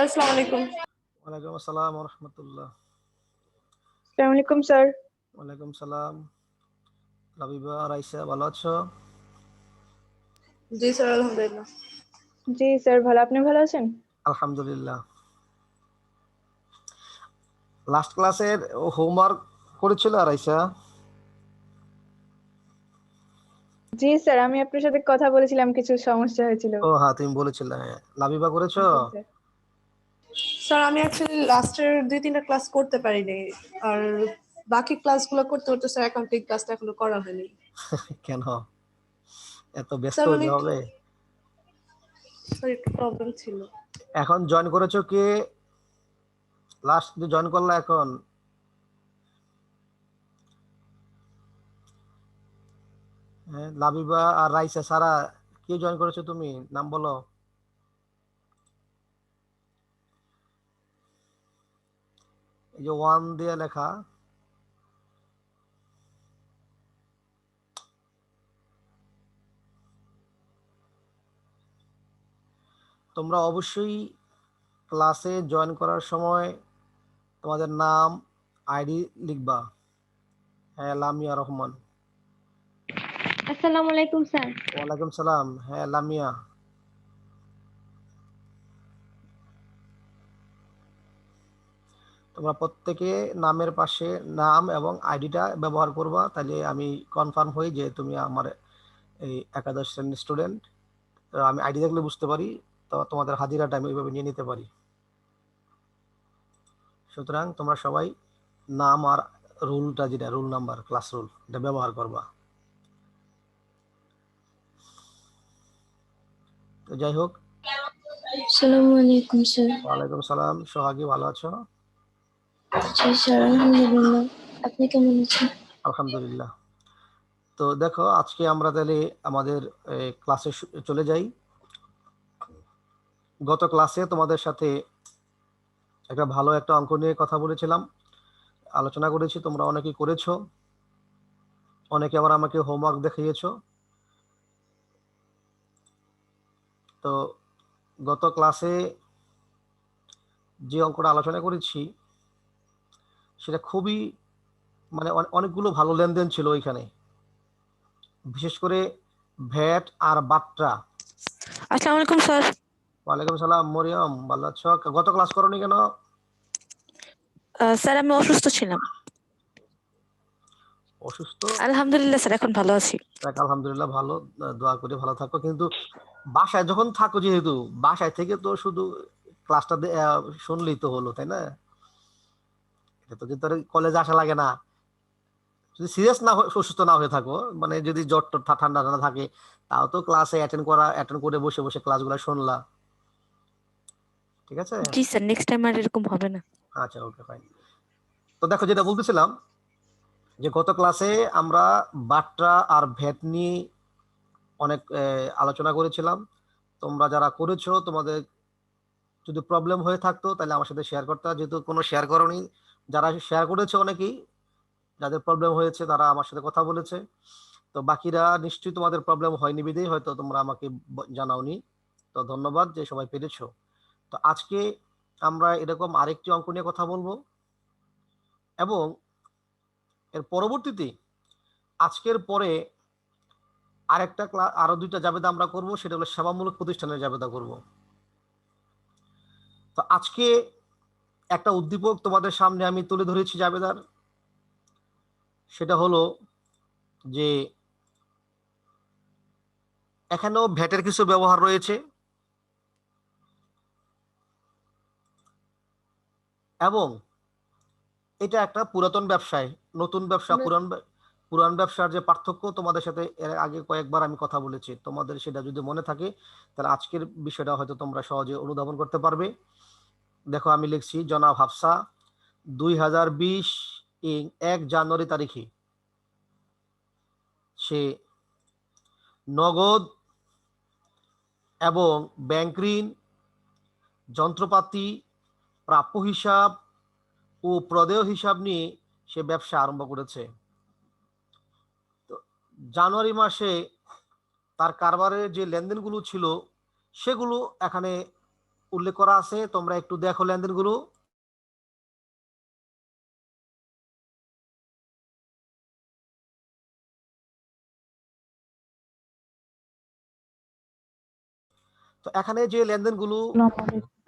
Sir, আসসালামু আলাইকুম। ওয়ালাইকুম আসসালাম ওয়া রাহমাতুল্লাহ। আসসালামু আলাইকুম স্যার। ওয়ালাইকুম সালাম। লাবিবা, রাইসা, ভালো আছো? জি স্যার, আলহামদুলিল্লাহ। জি স্যার ভালো, আপনি ভালো আছেন? আলহামদুলিল্লাহ। লাস্ট ক্লাসের হোমওয়ার্ক করেছিল রাইসা? জি স্যার, আমি আপনার সাথে কথা বলেছিলাম, কিছু সমস্যা হয়েছিল। ও হ্যাঁ, তুমি বলেছিলে। লাবিবা করেছো? জি স্যার। স্যার, আমি অ্যাকচুয়ালি লাস্টের 2-3টা ক্লাস করতে পারিনি, আর বাকি ক্লাসগুলো করতে করতে স্যার অ্যাকাউন্টিং ক্লাসটা এখনো করা হয়নি। কেন এত ব্যস্ত স্যার হইতে হবে? স্যার একটু প্রবলেম ছিল। এখন জয়েন করেছো কে? লাস্ট জয়েন করলা এখন? হ্যাঁ, লাবিবা আর রাইসা সারা কে জয়েন করেছো তুমি? নাম বলো। এই যে 1 দিয়ে লেখা। তোমরা অবশ্যই ক্লাসে জয়েন করার সময় তোমাদের নাম, আইডি লিখবা। হ্যাঁ, লামিয়া রহমান। আসসালামু আলাইকুম স্যার। ওয়ালাইকুম সালাম। হ্যাঁ, লামিয়া। তোমরা প্রত্যেকে নামের পাশে নাম এবং আইডিটা ব্যবহার করবা, তাহলে আমি কনফার্ম হই যে তুমি আমার এই একাদশ শ্রেণীর স্টুডেন্ট। আমি আইডি দেখলে বুঝতে পারি, তো তোমাদের হাজিরাটা আমি ওইভাবে নিয়ে নিতে পারি। সুতরাং তোমরা সবাই নাম আর রুলটা, যেটা রুল নাম্বার, ক্লাস রুল, এটা ব্যবহার করবা। তো যাই হোক, আসসালামু আলাইকুম স্যার। ওয়ালাইকুম সালাম। সোহাগী, ভালো আছো? জি স্যার, আলহামদুলিল্লাহ। আপনি কেমন আছেন? আলহামদুলিল্লাহ। তো দেখো, আজকে আমরা তাহলে আমাদের ক্লাসে চলে যাই। গত ক্লাসে তোমাদের সাথে একটা ভালো একটা অঙ্ক নিয়ে কথা বলেছিলাম, আলোচনা করেছি, তোমরা অনেকেই করেছো, অনেকে আবার আমাকে হোমওয়ার্ক দেখিয়েছো। তো গত ক্লাসে যে অঙ্কটা আলোচনা করেছি সেটা খুবই মানে অনেকগুলো ভালো লেনদেন ছিল ওইখানে, বিশেষ করে ভ্যাট আর বাট্রা। আসসালামু আলাইকুম স্যার। ওয়ালাইকুম সালাম। মরিয়ম, ভালো আছো? গত ক্লাস করোনি কেন? স্যার, আমি অসুস্থ ছিলাম। অসুস্থ? আলহামদুলিল্লাহ স্যার, এখন ভালো আছি। আলহামদুলিল্লাহ, ভালো। দোয়া করে ভালো থাকো। কিন্তু বাসায় যখন থাকো, যেহেতু বাসায় থেকে তো শুধু ক্লাসটা শুনলেই তো হলো, তাই না? এটা তো কিন্তু কলেজে আসা লাগে না। যদি সিরিয়াস না অসুস্থ না হয়ে থাকো, মানে যদি জ্বর টর ঠান্ডা ঠান্ডা থাকে, তাও তো ক্লাসে অ্যাটেন্ড করে বসে বসে ক্লাসগুলো শুনলা। ঠিক আছে? জি স্যার, নেক্সট টাইম আর এরকম হবে না। আচ্ছা, ওকে, ফাইন। তো দেখো, যেটা বলতেছিলাম যে গত ক্লাসে আমরা বাট্রা আর ভ্যাট নিয়ে অনেক আলোচনা করেছিলাম। তোমরা যারা করেছো, তোমাদের যদি প্রবলেম হয়ে থাকতো তাহলে আমার সাথে শেয়ার করতে, যেহেতু কোনো শেয়ার করোনি। যারা শেয়ার করেছে, অনেকেই যাদের প্রবলেম হয়েছে তারা আমার সাথে কথা বলেছে। তো বাকিরা নিশ্চয়ই তোমাদের প্রবলেম হয়নি বিধেই হয়তো তোমরা আমাকে জানাওনি। তো ধন্যবাদ যে সবাই পেরেছো। তো আজকে আমরা এরকম আরেকটি অঙ্ক নিয়ে কথা বলবো, এবং এর পরবর্তীতে আজকের পরে আরেকটা ক্লাস, আরো 2টা জাবেদা আমরা করব, সেটা হলো সেবামূলক প্রতিষ্ঠানের জাবেদা করব। তো আজকে একটা উদ্দীপক তোমাদের সামনে আমি তুলে ধরেছি জাবেদার, সেটা হলো যে এখানেও ভ্যাটের কিছু ব্যবহার রয়েছে, এবং এটা একটা পুরাতন ব্যবসায় নতুন ব্যবসা, পুরান ব্যবসার যে পার্থক্য তোমাদের সাথে এর আগে কয়েকবার আমি কথা বলেছি, তোমাদের সেটা যদি মনে থাকে তাহলে আজকের বিষয়টা হয়তো তোমরা সহজে অনুধাবন করতে পারবে। দেখো, আমি লিখছি, জনাব হাফসা 2020 1 জানুয়ারি তারিখে সে নগদ এবং ব্যাংক ঋণ, যন্ত্রপাতি, প্রাপ্য হিসাব ও প্রদেয় হিসাব নিয়ে সে ব্যবসা আরম্ভ করেছে। তো জানুয়ারি মাসে তার কারবারের যে লেনদেনগুলো ছিল সেগুলো এখানে উল্লেখ করা আছে, তোমরা একটু দেখো লেনদেনগুলো। তো এখানে যে লেনদেনগুলো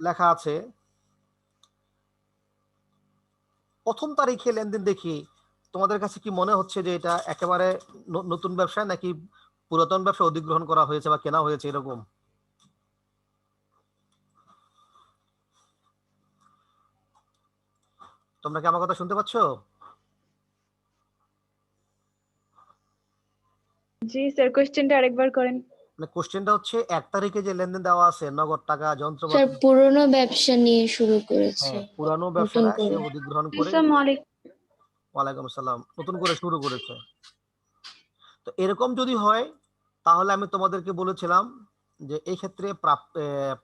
লেখা আছে, প্রথম তারিখে লেনদেন দেখি, তোমাদের কাছে কি মনে হচ্ছে যে এটা একেবারে নতুন ব্যবসা নাকি পুরাতন ব্যবসা অধিগ্রহণ করা হয়েছে বা কেনা হয়েছে এরকম? তোমরা কি আমার কথা শুনতে পাচ্ছ? জি স্যার, কোশ্চেনটা আরেকবার করেন। মানে কোশ্চেনটা হচ্ছে 1 তারিখে যে লেনদেন দেওয়া আছে নগদ টাকা, স্যার যন্ত্রপাতি, পুরনো ব্যবসা নিয়ে শুরু করেছে হ্যাঁ পুরানো নতুন ব্যবসাটা সে করে। অধিগ্রহণ করে, আসসালামু আলাইকুম। ওয়ালাইকুম আসসালাম, নতুন করে শুরু করেছে। তো এরকম যদি হয় তাহলে আমি তোমাদেরকে বলেছিলাম যে এই ক্ষেত্রে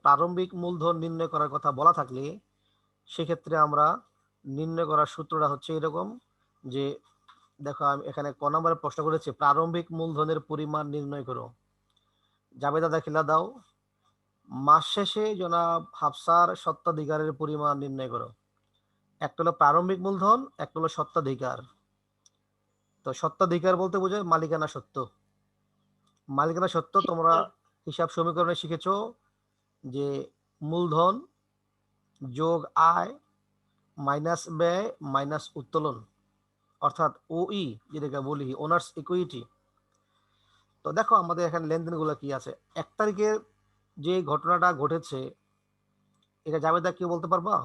প্রারম্ভিক মূলধন নির্ণয় করার কথা বলা থাকলে সেক্ষেত্রে আমরা নির্ণয় করার সূত্রটা হচ্ছে এরকম যে, দেখো আমি এখানে ক নম্বরে প্রশ্ন করেছি, প্রারম্ভিক মূলধনের পরিমাণ নির্ণয় করো। জাবেদা দাখিলা দাও। মাস শেষে জনাব হাফসার স্বত্বাধিকারের পরিমাণ নির্ণয় করো। একটা হলো প্রারম্ভিক মূলধন, একটা হলো স্বত্বাধিকার। তো স্বত্বাধিকার বলতে বোঝায় মালিকানা সত্ত্ব। মালিকানা সত্ত্ব তোমরা হিসাব সমীকরণে শিখেছো যে মূলধন যোগ আয় মাইনাস ব্যয় মাইনাস উত্তোলন, অর্থাৎ ওই যেটাকে বলি ওনার্স ইকুইটি। তো দেখো আমাদের এখানে লেনদেনগুলো কি আছে। 1 তারিখে যে ঘটনাটা ঘটেছে এটা জাবেদা কি বলতে পারবা?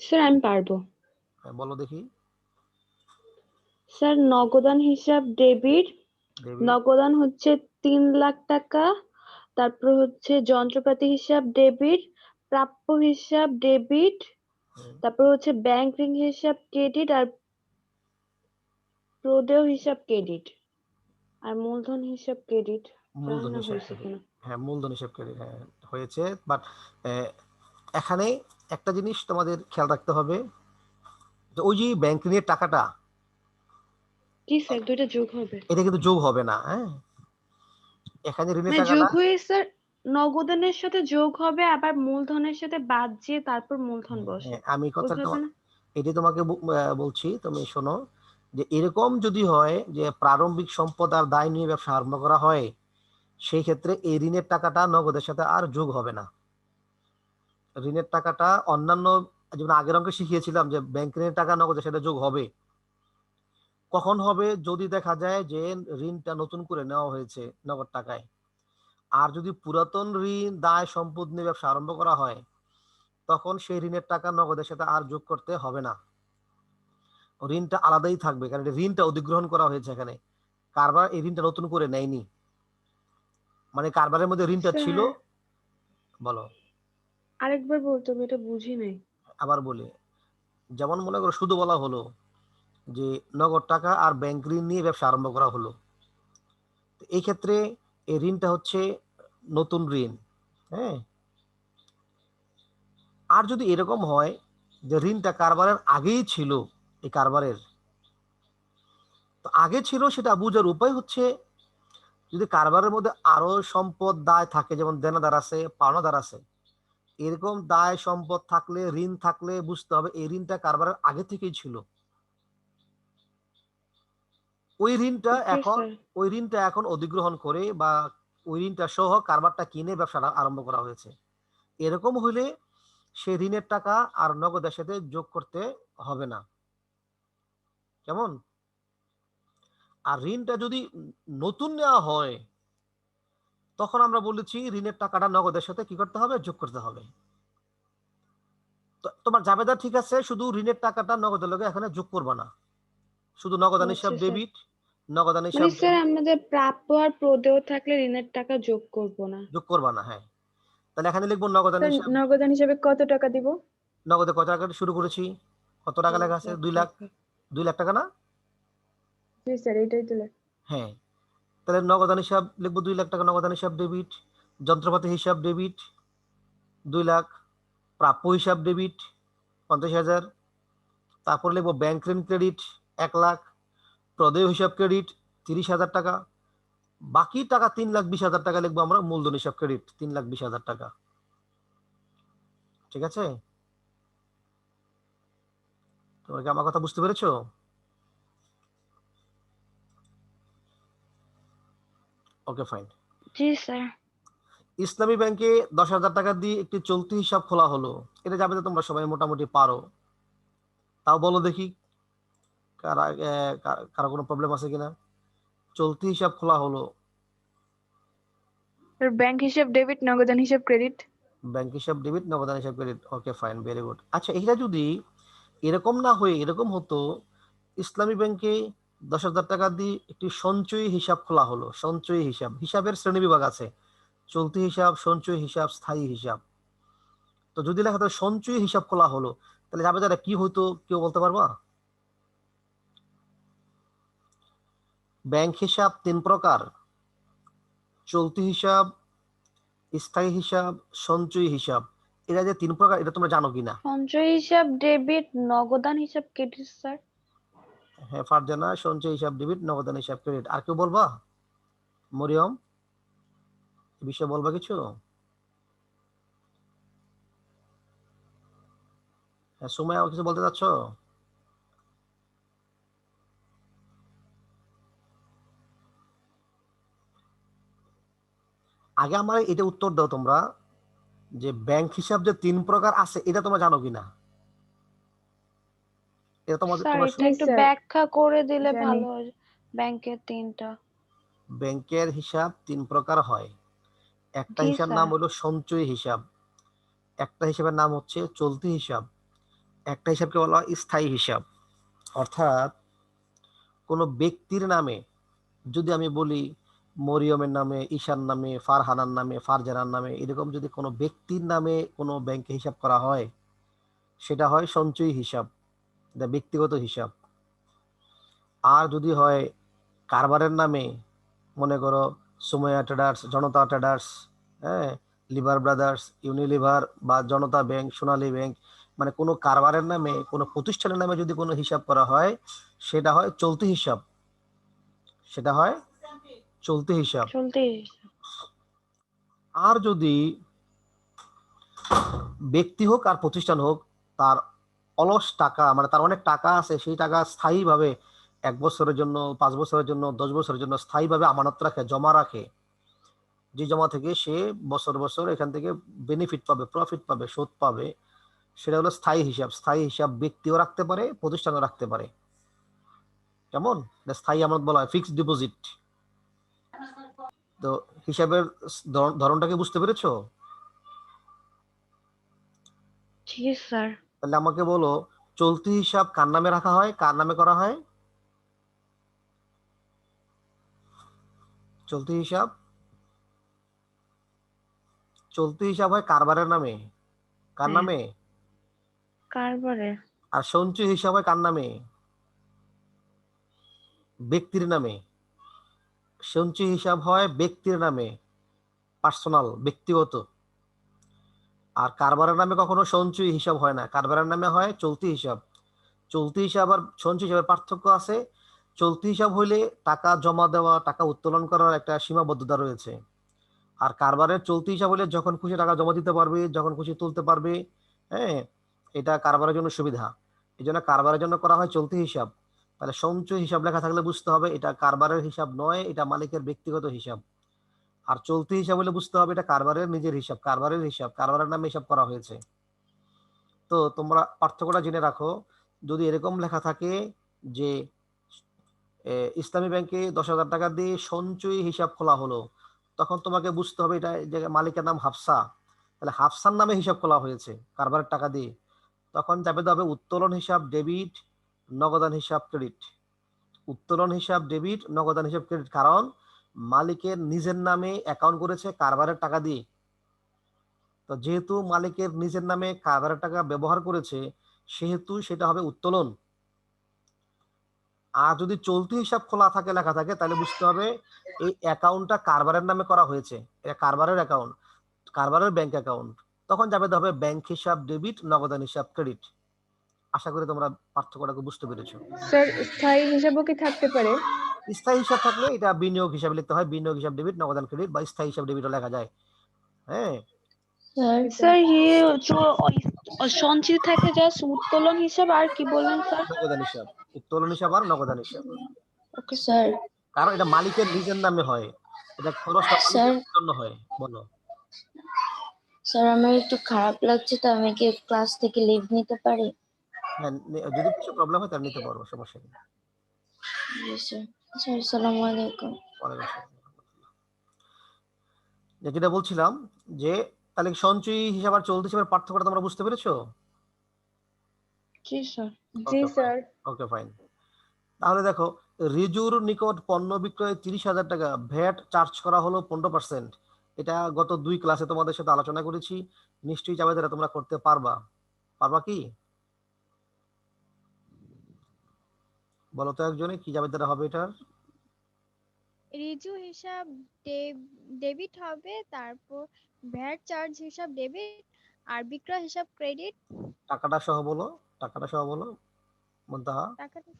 স্যার আমি পারবো। হ্যাঁ, বলো দেখি। স্যার নগদান হিসাব ডেবিট, দেবী, নগদান হচ্ছে 3 লাখ টাকা, তারপর হচ্ছে যন্ত্রপাতি হিসাব ডেবিট, প্রাপ্য হিসাব ডেবিট, তারপর হচ্ছে ব্যাংক ঋণ হিসাব ক্রেডিট, আর প্রদেয় হিসাব ক্রেডিট, আর মূলধন হিসাব ক্রেডিট। মূলধন না হিসাব হয়েছে ক্রেডিট, কিনা? হ্যাঁ মূলধন হিসাব ক্রেডিট, হ্যাঁ হয়েছে। বাট এখানে একটা জিনিস তোমাদের খেয়াল রাখতে হবে, যে ওই যে ব্যাংক ঋণের টাকাটা, জি স্যার, দুইটা যোগ হবে। এটা কিন্তু যোগ হবে না। হ্যাঁ, এখানে ঋণের মানে টাকাটা, যোগ হয়ে স্যার নগদানের সাথে যোগ হবে, আবার মূলধনের সাথে বাদ দিয়ে তারপর মূলধন বসে। হ্যাঁ আমি কথা বুঝতে পারছেন না? এটি তোমাকে বলছি, তুমি শোনো, যে এরকম যদি হয় যে প্রারম্ভিক সম্পদ আর দায় নিয়ে ব্যবসা আরম্ভ করা হয়, সেই ক্ষেত্রে এই ঋণের টাকাটা নগদের সাথে আর যোগ হবে না। ঋণের টাকাটা অন্যান্য, যেমন আগের অঙ্কে শিখিয়েছিলাম যে ব্যাংক ঋণের টাকা নগদের সাথে যোগ হবে। কখন হবে? যদি দেখা যায় যে ঋণটা নতুন করে নেওয়া হয়েছে নগদ টাকায়। আর যদি পুরাতন ঋণ দায় সম্পদ নিয়ে ব্যবসা আরম্ভ করা হয়, তখন সেই ঋণের টাকা নগদের সাথে আর যোগ করতে হবে না, ঋণটা আলাদাই থাকবে, কারণ ঋণটা অধিগ্রহণ করা হয়েছে। এখানে কারবার এই ঋণটা নতুন করে নেয়নি, মানে কারবারের মধ্যে ঋণটা ছিল। স্যার বলো। আরেকবার বলতে হবে, এটা বুঝি নাই। আবার বলি, যেমন মনে করো শুধু বলা হলো যে নগদ টাকা আর ব্যাংক ঋণ নিয়ে ব্যবসা আরম্ভ করা হলো, এই ক্ষেত্রে এই ঋণটা হচ্ছে নতুন ঋণ। হ্যাঁ, আর যদি এরকম হয় যে ঋণটা কারবারের আগেই ছিল, এই কারবারের তো আগে ছিল, সেটা বুঝার উপায় হচ্ছে যদি কারবারের মধ্যে আরো সম্পদ দায় থাকে, যেমন দেনাদার আছে, পাওনাদার আছে, এরকম দায় সম্পদ থাকলে, ঋণ থাকলে বুঝতে হবে এই ঋণটা কারবারের আগে থেকেই ছিল। ওই ঋণটা ওকে এখন স্যার। ওই ঋণটা এখন অধিগ্রহণ করে বা ওই ঋণটা সহ কারবারটা কিনে ব্যবসাটা আরম্ভ করা হয়েছে। এরকম হইলে সেই ঋণের টাকা আর নগদের সাথে যোগ করতে হবে না। কেমন? আর ঋণটা যদি নতুন নেওয়া হয়, তখন আমরা বলেছি ঋণের টাকাটা নগদের সাথে কি করতে হবে? যোগ করতে হবে। তোমার জাবেদা ঠিক আছে, শুধু ঋণের টাকাটা নগদের লগে এখানে যোগ করবা না, শুধু নগদান হিসাব আচ্ছা স্যার। ডেবিট, নগদান মানে হিসাব স্যার আমাদের প্রাপ্য আর প্রদেয় থাকলে ঋণের টাকা যোগ করব না। যোগ করবা না। হ্যাঁ, তাহলে এখানে লিখবো নগদান স্যার হিসাব। নগদান হিসাবে কত টাকা দিব? নগদে কত টাকা শুরু করেছি? কত টাকা 2 লেখা আছে? লাখ 2 লাখ। টাকা। 2 লাখ টাকা না? জি স্যার, এটাই তো লেখা। হ্যাঁ, তাহলে নগদান হিসাব লিখবো 2 লাখ টাকা, নগদান হিসাব ডেবিট। যন্ত্রপাতি হিসাব ডেবিট 2 লাখ। প্রাপ্য হিসাব ডেবিট 50,000। তারপর লিখবো ব্যাংক ঋণ ক্রেডিট 1 লাখ। প্রদেয় হিসাব ক্রেডিট 30,000 টাকা। বাকি টাকা 3,20,000 টাকা লিখবো আমরা মূলধন হিসাব ক্রেডিট, 3,20,000 টাকা। ঠিক আছে, তোমরা কি আমার কথা বুঝতে পেরেছো? Okay fine. জি স্যার। ইসলামী ব্যাংকে 10,000 টাকা দিয়ে একটি চলতি হিসাব খোলা হলো, এটা যাবে তো তোমরা সবাই মোটামুটি পারো, তাও বলো দেখি কারা কারো কোনো প্রবলেম আছে কিনা। চলতি হিসাব খোলা হলো, স্যার ব্যাংক হিসাব ডেবিট, নগদান হিসাব ক্রেডিট। ব্যাংক হিসাব ডেবিট, নগদান হিসাব credit. Okay fine, very good. আচ্ছা, এটা যদি এরকম না হয়ে এরকম হতো, ইসলামী ব্যাংকে 10,000 টাকা দিয়ে একটি সঞ্চয়ী হিসাব খোলা হলো। সঞ্চয়ী হিসাব, হিসাবের শ্রেণীবিভাগ আছে, চলতি হিসাব, সঞ্চয়ী হিসাব, স্থায়ী হিসাব। তো যদি লেখা থাকে সঞ্চয়ী হিসাব খোলা হলো, তাহলে যাবে যারা কি হতো কেউ বলতে পারবা? ব্যাংক হিসাব 3 প্রকার, চলতি হিসাব, স্থায়ী হিসাব, সঞ্চয়ী হিসাব। এরা যে 3 প্রকার, এটা তোমরা জানো কিনা? সঞ্চয় হিসাব ডেবিট, নগদান হিসাব ক্রেডিট স্যার। হ্যাঁ, ফারজানা, সঞ্চয় হিসাব ডেবিট, নগদান হিসাব ক্রেডিট। আর কেউ বলবা? মরিয়ম, এই বিষয়ে বলবা কিছু? হ্যাঁ, সুমাইয়া, কিছু বলতে চাচ্ছ? আগে আমার এটা উত্তর দাও তোমরা, যে ব্যাংক হিসাব যে 3 প্রকার আছে এটা তোমরা জানো কিনা? এটা তোমাদের স্যার তোমরা এটা একটু ব্যাখ্যা করে দিলে ভালো হয়। ব্যাংকের 3টা। ব্যাংকের হিসাব 3 প্রকার হয়। একটা জি হিসাব স্যার। নাম হলো সঞ্চয়ী হিসাব, একটা হিসাবের নাম হচ্ছে চলতি হিসাব, একটা হিসাবকে বলা হয় স্থায়ী হিসাব। অর্থাৎ কোনো ব্যক্তির নামে যদি আমি বলি মরিয়মের নামে, ঈশার নামে, ফারহানার নামে, ফারজানার নামে, এরকম যদি কোনো ব্যক্তির নামে কোনো ব্যাংকে হিসাব করা হয়, সেটা হয় সঞ্চয়ী হিসাব, এটা ব্যক্তিগত হিসাব। আর যদি হয় কারবারের নামে, মনে করো সুমাইয়া ট্রেডার্স, জনতা ট্রেডার্স, হ্যাঁ, লিভার ব্রাদার্স, ইউনিলিভার বা জনতা ব্যাংক, সোনালী ব্যাংক, মানে কোনো কারবারের নামে, কোনো প্রতিষ্ঠানের নামে যদি কোনো হিসাব করা হয়, সেটা হয় চলতি হিসাব, সেটা হয় চলতি হিসাব। চলতি হিসাব। আর যদি ব্যক্তি হোক আর প্রতিষ্ঠান হোক, তার অলস টাকা, মানে তার অনেক টাকা আছে, সেই টাকা স্থায়ীভাবে 1 বছরের জন্য, 5 বছরের জন্য, 10 বছরের জন্য স্থায়ীভাবে আমানত রাখে, জমা রাখে, যে জমা থেকে সে বছর বছর এখান থেকে বেনিফিট পাবে, প্রফিট পাবে, সুদ পাবে, সেটা হলো স্থায়ী হিসাব। স্থায়ী হিসাব ব্যক্তিও রাখতে পারে, প্রতিষ্ঠানও রাখতে পারে। কেমন? স্থায়ী আমানত বলা হয়, ফিক্সড ডিপোজিট। তো হিসাবের ধরনটাকে বুঝতে পেরেছো? জি স্যার। তাহলে আমাকে বলো, চলতি হিসাব কার নামে রাখা হয়, কার নামে করা হয়? চলতি হিসাব, চলতি হিসাব হয় কারবারের নামে। কার হ্যাঁ। নামে? কারবারে। আর সঞ্চয় হিসাব হয় কার নামে? ব্যক্তির নামে। সঞ্চয় হিসাব হয় ব্যক্তির নামে, পার্সোনাল, ব্যক্তিগত। আর কারবারের নামে কখনো সঞ্চয় হিসাব হয় না, কারবারের নামে হয় চলতি হিসাব। চলতি হিসাব আর সঞ্চয় হিসাবের পার্থক্য আছে। চলতি হিসাব হইলে টাকা জমা দেওয়া, টাকা উত্তোলন করার একটা সীমাবদ্ধতা রয়েছে। আর কারবারের চলতি হিসাব হলে যখন খুশি টাকা জমা দিতে পারবে, যখন খুশি তুলতে পারবে। হ্যাঁ, এটা কারবারের জন্য সুবিধা, এই জন্য কারবারের জন্য করা হয় চলতি হিসাব। তাহলে সঞ্চয় হিসাব লেখা থাকলে বুঝতে হবে এটা কারবারের হিসাব নয়, এটা মালিকের ব্যক্তিগত হিসাব। আর চলতি হিসাব হলে বুঝতে হবে এটা কারবারের নিজের হিসাব, কারবারের হিসাব, কারবারের নামে হিসাব করা হয়েছে। তো তোমরা পার্থক্যটা জেনে রাখো। যদি এরকম লেখা থাকে যে ইসলামী ব্যাংকে 10,000 টাকা দিয়ে সঞ্চয়ী হিসাব খোলা হলো, তখন তোমাকে বুঝতে হবে এটা যে মালিকের নাম হাফসা, তাহলে হাফসার নামে হিসাব খোলা হয়েছে কারবারের টাকা দিয়ে। তখন যাবে হবে উত্তোলন হিসাব ডেবিট, নগদান হিসাব ক্রেডিট। উত্তোলন হিসাব ডেবিট, নগদান হিসাব ক্রেডিট, কারণ মালিকের নিজের নামে অ্যাকাউন্ট করেছে কারবারের টাকা দিয়ে। তো যেহেতু মালিকের নিজের নামে কারবারের টাকা ব্যবহার করেছে, সেহেতু সেটা হবে উত্তোলন। আর যদি চলতি হিসাব খোলা থাকে, লেখা থাকে, তাহলে বুঝতে হবে এই অ্যাকাউন্টটা কারবারের নামে করা হয়েছে, এটা কারবারের অ্যাকাউন্ট, কারবারের ব্যাংক অ্যাকাউন্ট। তখন যাবে হবে ব্যাংক হিসাব ডেবিট, নগদান হিসাব ক্রেডিট। আশা করি তোমরা পার্থক্যটাকে বুঝতে পেরেছো। স্যার স্থায়ী হিসাবও কি থাকতে পারে? স্থায়ী হিসাব থাকলে এটা বিনিয়োগ হিসাবে লিখতে হয়, বিনিয়োগ হিসাব ডেবিট, নগদান ক্রেডিট, বা স্থায়ী হিসাব ডেবিটও লেখা যায়। হ্যাঁ, স্যার স্যার সঞ্চিত থাকে জাস্ট উত্তোলন হিসাব, আর কি বললেন স্যার? নগদান হিসাব, উত্তোলন হিসাব আর নগদান হিসাব। ওকে স্যার কারণ এটা মালিকের নিজের নামে হয়, এটা খরচটা স্যার মালিকের জন্য হয়। বলো। স্যার আমার একটু খারাপ লাগছে, তো আমি কি ক্লাস থেকে লিভ নিতে পারি? হ্যাঁ, যদি কিছু প্রবলেম হয় তাহলে নিতে পারবো, সমস্যা নেই। জি স্যার। স্যার আসসালামু আলাইকুম। ওয়ালাইকুম আসসালাম। যেটা বলছিলাম যে তাহলে সঞ্চয়ী হিসাব আর চলতি হিসাবের পার্থক্যটা তোমরা বুঝতে পেরেছো? জি স্যার। জি স্যার। Okay fine. তাহলে দেখো, রিজুর নিকট পণ্য বিক্রয়ে 30,000 টাকা, ভ্যাট চার্জ করা হলো 15%। এটা গত 2 ক্লাসে তোমাদের সাথে আলোচনা করেছি, নিশ্চয়ই চাবে যারা তোমরা করতে পারবা। পারবা কি? বলো তো একজনে কি যাবে দ্বারা হবে এটার? রিজু হিসাব ডেবিট হবে, তারপর ভ্যাট চার্জ হিসাব ডেবিট, আর বিক্রয় হিসাব ক্রেডিট। টাকাটা সহ বলো, টাকাটা সহ বলো মুনতাহা। টাকাটা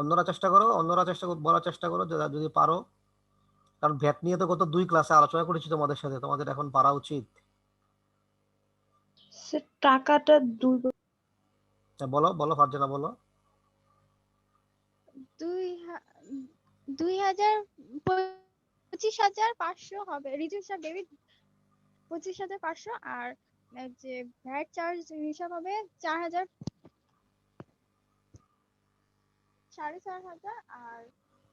অন্যরা চেষ্টা করো, বলার চেষ্টা করো যদি পারো। কারণ ভ্যাট নিয়ে তো গত 2 ক্লাসে আলোচনা করেছি তোমাদের সাথে, তোমাদের এখন পারা উচিত। স্যার টাকাটা দুই বলো বলো ফারজানা বলো। 25,500 হবে রিজু হিসাব ডেবিট, 25,500। আর যে ভ্যাট চার্জ হিসাব হবে 4,000, 4,500। আর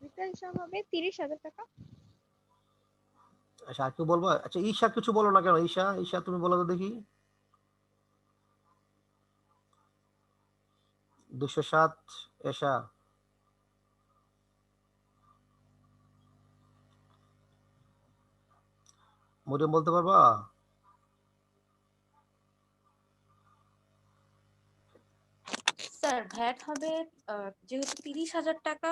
বিক্রয় হিসাব হবে 30,000 টাকা। আচ্ছা আর কেউ বলবো? আচ্ছা ঈশা কিছু বলো না কেন? ঈশা, ঈশা তুমি বলো তো দেখি। 207 এশা। মরিয়ম বলতে পারবা? স্যার ভ্যাট হবে যেহেতু 30,000 টাকা,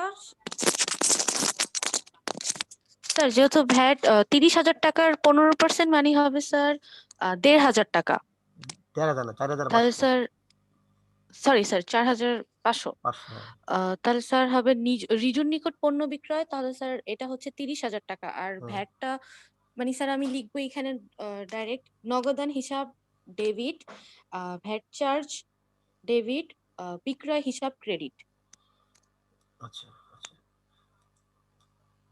স্যার যেহেতু ভ্যাট 30,000 টাকার 15% মানে হবে স্যার 1,500 টাকা। 4,000 না, 4,500। তাহলে স্যার সরি স্যার 4,500। 500। তাহলে স্যার হবে রিজুর নিকট পণ্য বিক্রয়, তাহলে স্যার এটা হচ্ছে 30,000 টাকা। আর ভ্যাটটা মানে স্যার আমি লিখবো এখানে ডাইরেক্ট নগদান হিসাব ডেবিট, ভ্যাট চার্জ ডেবিট, বিক্রয় হিসাব ক্রেডিট। আচ্ছা আচ্ছা,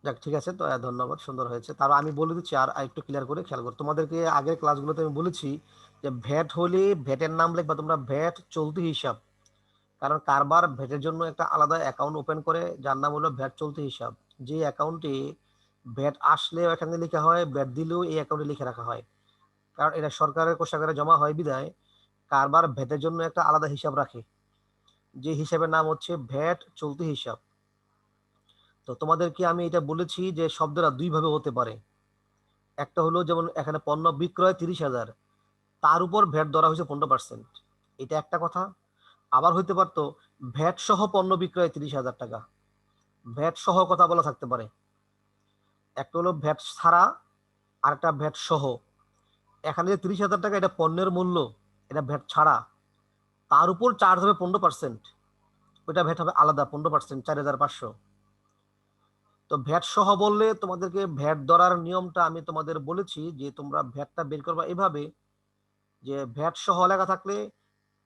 যাক ঠিক আছে তো, ধন্যবাদ, সুন্দর হয়েছে। তার আমি বলে দিচ্ছি আর একটু ক্লিয়ার করে খেয়াল করো। তোমাদেরকে আগের ক্লাসগুলোতে আমি বলেছি যে ভ্যাট হলে ভ্যাটের নাম লিখবা তোমরা ভ্যাট চলতি হিসাব। কারণ কারবার ভ্যাটের জন্য একটা আলাদা অ্যাকাউন্ট ওপেন করে যার নাম হলো ভ্যাট চলতি হিসাব। যে অ্যাকাউন্টে ভ্যাট আসলে এখানে লেখা হয়, ভ্যাট দিলেও এই অ্যাকাউন্টে লিখে রাখা হয়। কারণ এটা সরকারের কোষাগারে জমা হয় বিধায় কারবার ভ্যাটের জন্য একটা আলাদা হিসাব রাখে, যে হিসাবের নাম হচ্ছে ভ্যাট চলতি হিসাব। তো তোমাদেরকে আমি এটা বলেছি যে শব্দটা 2 ভাবে হতে পারে। একটা হলো যেমন এখানে পণ্য বিক্রয় 30,000, তার উপর ভ্যাট ধরা হয়েছে 15%, এটা একটা কথা। আবার হইতে পারতো ভ্যাট সহ পণ্য বিক্রয় 30,000 টাকা, ভ্যাট সহ কথা বলা থাকতে পারে। একটা হলো ভ্যাট ছাড়া, আর একটা ভ্যাট সহ। এখানে যে 30,000 টাকা এটা পণ্যের মূল্য, এটা ভ্যাট ছাড়া, তার উপর চার্জ হবে 15%, ওইটা ভ্যাট হবে আলাদা 15%, 4,500। তো ভ্যাট সহ বললে তোমাদেরকে ভ্যাট ধরার নিয়মটা আমি তোমাদের বলেছি যে তোমরা ভ্যাটটা বের করবা এভাবে যে ভ্যাট সহ লেখা থাকলে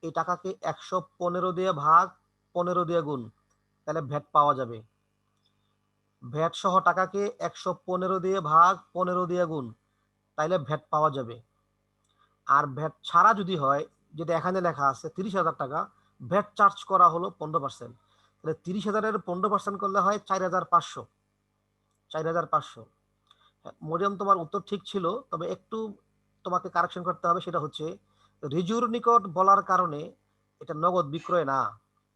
এই টাকাকে 115 দিয়ে ভাগ 15 দিয়ে গুণ, তাহলে ভ্যাট পাওয়া যাবে। ভ্যাট সহ টাকাকে 115 দিয়ে ভাগ 15 দিয়ে গুণ, তাইলে ভ্যাট পাওয়া যাবে। আর ভ্যাট ছাড়া যদি হয়, যেটা এখানে লেখা আছে 30,000 টাকা, ভ্যাট চার্জ করা হলো 15%, তাহলে 30,000-এর 15% করলে হয় 4,500। 4,500। মরিয়ম তোমার উত্তর ঠিক ছিল, তবে একটু তোমাকে কারেকশন করতে হবে। সেটা হচ্ছে রিজুর নিকট বলার কারণে এটা নগদ বিক্রয় না,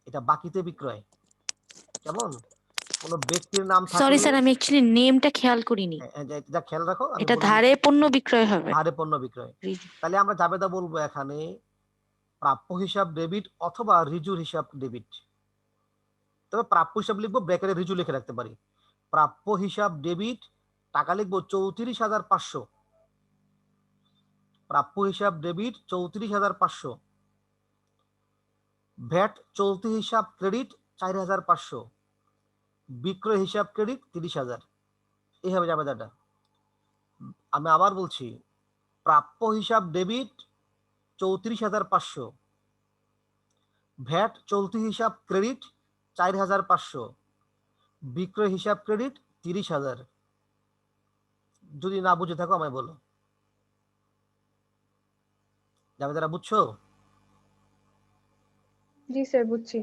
এটা বাকিতে বিক্রয়। কেমন? কোন ব্যক্তির নাম সরি থাকলে, স্যার আমি অ্যাকচুয়ালি নেমটা খেয়াল করিনি। যা খেয়াল রাখো, আমি এটা বলে ধারে দিচ্ছি। পণ্য বিক্রয় হবে। ধারে পণ্য বিক্রয়। তাহলে আমরা জাবেদা বলবো এখানে প্রাপ্য হিসাব ডেবিট অথবা রিজুর হিসাব ডেবিট। তবে প্রাপ্য হিসাব লিখবো, ব্র্যাকেটে রিজু লিখে রাখতে পারি। প্রাপ্য হিসাব ডেবিট, টাকা লিখবো 34,500। প্রাপ্য হিসাব ডেবিট 34,500। ভ্যাট চলতি হিসাব ক্রেডিট 4,500। বিক্রয় হিসাব ক্রেডিট 30,000। এইভাবে যাবে দাদা। আমি আবার বলছি, প্রাপ্য হিসাব ডেবিট 34,500, ভ্যাট চলতি হিসাব ক্রেডিট 4,500, বিক্রয় হিসাব ক্রেডিট 30,000। যদি না বুঝে থাকো আমায় বলো। যাবে যারা বুঝছো? জি স্যার, বুঝছি।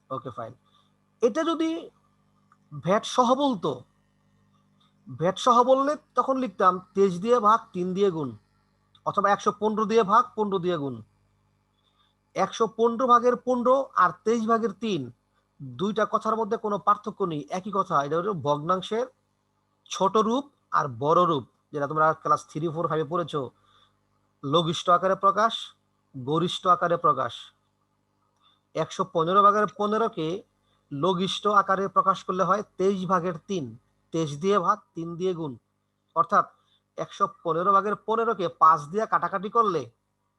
Okay fine. এটা যদি ভ্যাট সহ বলতো, ভ্যাট সহ বললে তখন লিখতাম 23 দিয়ে ভাগ 3 দিয়ে গুণ, অথবা 115 দিয়ে ভাগ 15 দিয়ে গুণ। 115 ভাগের 15 আর 23 ভাগের 3, দুইটা কথার মধ্যে কোনো পার্থক্য নেই, একই কথা। এটা হলো ভগ্নাংশের ছোট রূপ আর বড় রূপ, যেটা তোমরা ক্লাস 3, 4, 5 পড়েছো। লঘিষ্ঠ আকারে প্রকাশ, গরিষ্ঠ আকারে প্রকাশ। 115 ভাগের 15কে লঘিষ্ঠ আকারে প্রকাশ করলে হয় 23 ভাগের 3, 23 দিয়ে ভাগ 3 দিয়ে গুণ। অর্থাৎ 115 ভাগের 15কে 5 দিয়ে কাটাকাটি করলে,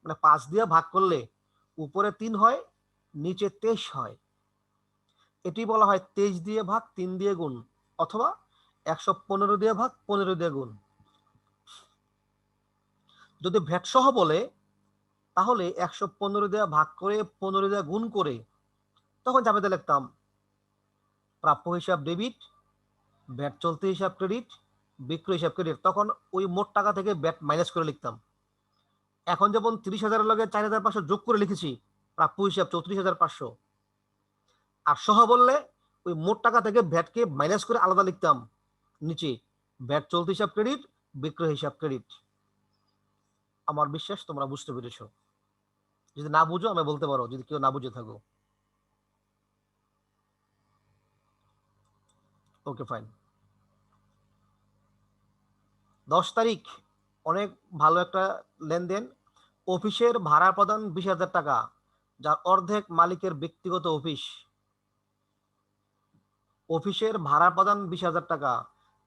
মানে 5 দিয়ে ভাগ করলে উপরে 3 হয়, নিচে 23 হয়। এটি বলা হয় 23 দিয়ে ভাগ 3 দিয়ে গুণ, অথবা 115 দিয়ে ভাগ 15 দিয়ে গুণ। যদি ভ্যাট সহ বলে তাহলে 115 দিয়ে ভাগ করে 15 দিয়ে গুণ করে তখন যাবে লিখতাম প্রাপ্য হিসাব ডেবিট, ভ্যাট চলতি হিসাব ক্রেডিট, বিক্রয় হিসাব ক্রেডিট। তখন ওই মোট টাকা থেকে ভ্যাট মাইনাস করে লিখতাম। এখন যেমন 30,000-এর লগে 4,500 যোগ করে লিখেছি, প্রাপ্য হিসাব 34,500। আর সহ বললে ওই মোট টাকা থেকে ভ্যাটকে মাইনাস করে আলাদা লিখতাম নিচে, ভ্যাট চলতি হিসাব ক্রেডিট, বিক্রয় হিসাব ক্রেডিট। আমার বিশ্বাস তোমরা বুঝতে পেরেছো। যদি না বুঝো আমি বলতে পারো, যদি কেউ না বুঝে থাকো। Okay fine. 10 তারিখ অনেক ভালো একটা লেনদেন। অফিসের ভাড়া প্রদান 20,000 টাকা, যার অর্ধেক মালিকের ব্যক্তিগত অফিস। অফিসের ভাড়া প্রদান 20,000 টাকা,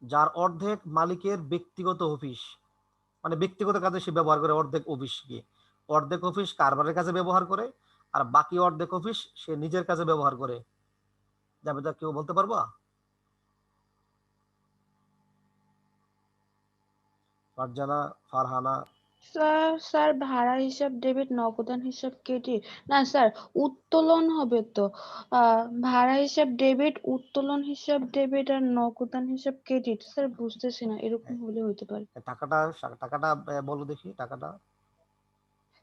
যার অর্ধেক মালিকের ব্যক্তিগত অফিস। মানে ব্যক্তিগত কাজে সে ব্যবহার করে অর্ধেক অফিসকে। অর্ধেক অফিস কারবারের কাজে ব্যবহার করে, আর বাকি অর্ধেক অফিস সে নিজের কাজে ব্যবহার করে। যাবে যা কেউ বলতে পারবা? ফারজানা, ফারহানা। স্যার ভাড়া হিসাব ডেবিট, নগদান হিসাব ক্রেডিট। না স্যার, উত্তোলন হবে তো। ভাড়া হিসাব ডেবিট, উত্তোলন হিসাব ডেবিট, আর নগদান হিসাব ক্রেডিট। স্যার বুঝতেছি না, এরকম হলে হতে পারে। টাকাটা টাকাটা বলো দেখি টাকাটা।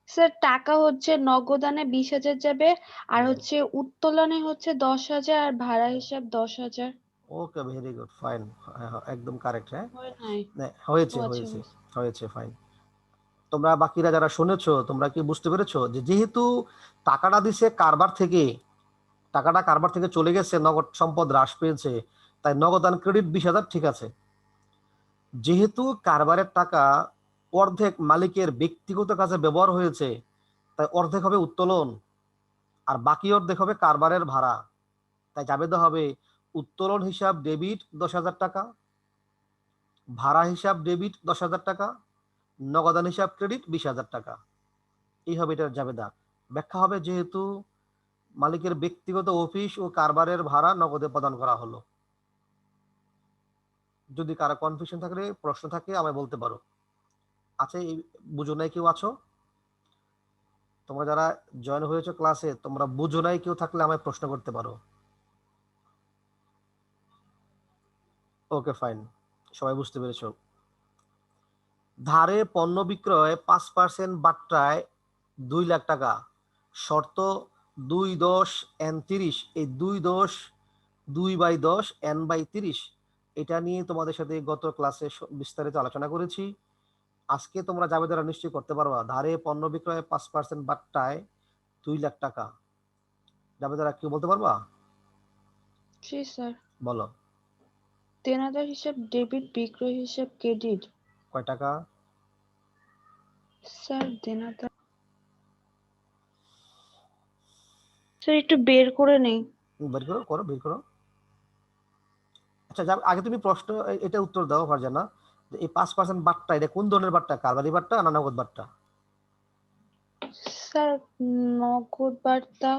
স্যার টাকা হচ্ছে নগদানে 20,000 যাবে, আর হচ্ছে উত্তোলনে হচ্ছে 10,000, আর ভাড়া হিসাব 10,000। ওকে, ভেরি গুড, ফাইন, একদম কারেক্ট। হ্যাঁ, হয় নাই? হয়েছে ও আচ্ছা, হয়েছে হয়েছে। হয়েছে, ফাইন। তোমরা বাকিরা যারা শুনেছো, তোমরা কি বুঝতে পেরেছো যে যেহেতু টাকাটা দিছে কারবার থেকে, টাকাটা কারবার থেকে চলে গেছে, নগদ সম্পদ হ্রাস পেয়েছে, তাই নগদান ক্রেডিট 20,000 ঠিক আছে। যেহেতু কারবারের টাকা অর্ধেক মালিকের ব্যক্তিগত কাজে ব্যবহার হয়েছে, তাই অর্ধেক হবে উত্তোলন, আর বাকি অর্ধেক হবে কারবারের ভাড়া। তাই জাবেদা হবে উত্তোলন হিসাব ডেবিট 10,000 টাকা, ভাড়া হিসাব ডেবিট 10,000 টাকা, নগদান হিসাব ক্রেডিট 20,000 টাকা। এই হবে এটার জাবেদা। ব্যাখ্যা হবে যেহেতু মালিকের ব্যক্তিগত অফিস ও কারবারের ভাড়া নগদে প্রদান করা হলো। যদি কারো কনফিউশন থাকলে, প্রশ্ন থাকে, আমায় বলতে পারো। আছে বুঝো নাই কেউ আছো? তোমরা যারা জয়েন হয়েছো ক্লাসে, তোমরা বুঝো নাই কেউ থাকলে আমায় প্রশ্ন করতে পারো। ওকে ফাইন, সবাই বুঝতে পেরেছো। ধারে পণ্য বিক্রয় 5% বাট্টায় 2 লাখ টাকা, শর্ত 2/10 এই 2/10 এটা নিয়ে তোমাদের সাথে গত ক্লাসে বিস্তারিত আলোচনা করেছি। আজকে তোমরা জাবেদারা নিশ্চয়ই করতে পারবা। ধারে পণ্য বিক্রয় 5% বাট্টায় 2 লাখ টাকা। জাবেদারা কেউ বলতে পারবা? জি স্যার। বলো। দেনাদার হিসাব ডেবিট, বিক্রয় হিসাব ক্রেডিট। কয় টাকা? স্যার দেনাদার, স্যার একটু বের করে নেই। বের করো, করো, বের করো। আচ্ছা, আগে তুমি প্রশ্ন এটা উত্তর দাও ফারজানা, যে এই 5% বাট্টা এটা কোন ধরনের বাট্টা, কারবারি বাট্টা না নগদ বাট্টা? স্যার নগদ বার্তা,